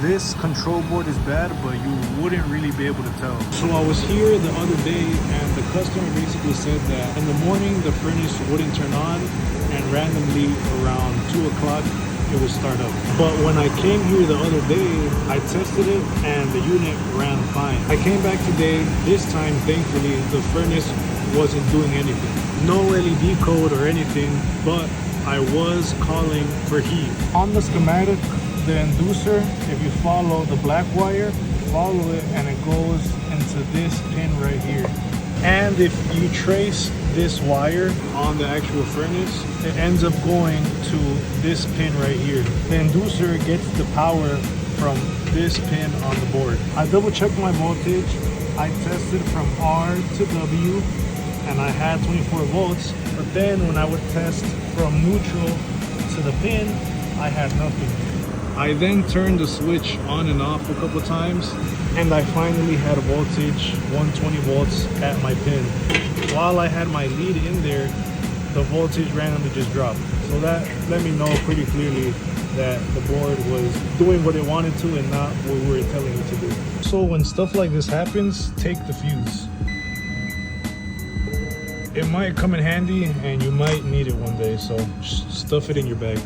This control board is bad, but you wouldn't really be able to tell. So I was here the other day and the customer basically said that in the morning the furnace wouldn't turn on and randomly around 2 o'clock it would start up. But when I came here the other day, I tested it and the unit ran fine. I came back today. This time, thankfully, the furnace wasn't doing anything. No LED code or anything, but I was calling for heat. On the schematic, the inducer, if you follow the black wire, follow it and it goes into this pin right here. And if you trace this wire on the actual furnace, it ends up going to this pin right here. The inducer gets the power from this pin on the board. I double checked my voltage. I tested from R to W and I had 24 volts. But then when I would test from neutral to the pin, I had nothing. I then turned the switch on and off a couple times and I finally had a voltage 120 volts at my pin. While I had my lead in there, the voltage randomly just dropped. So that let me know pretty clearly that the board was doing what it wanted to and not what we were telling it to do. So when stuff like this happens, take the fuse. It might come in handy and you might need it one day, so stuff it in your bag.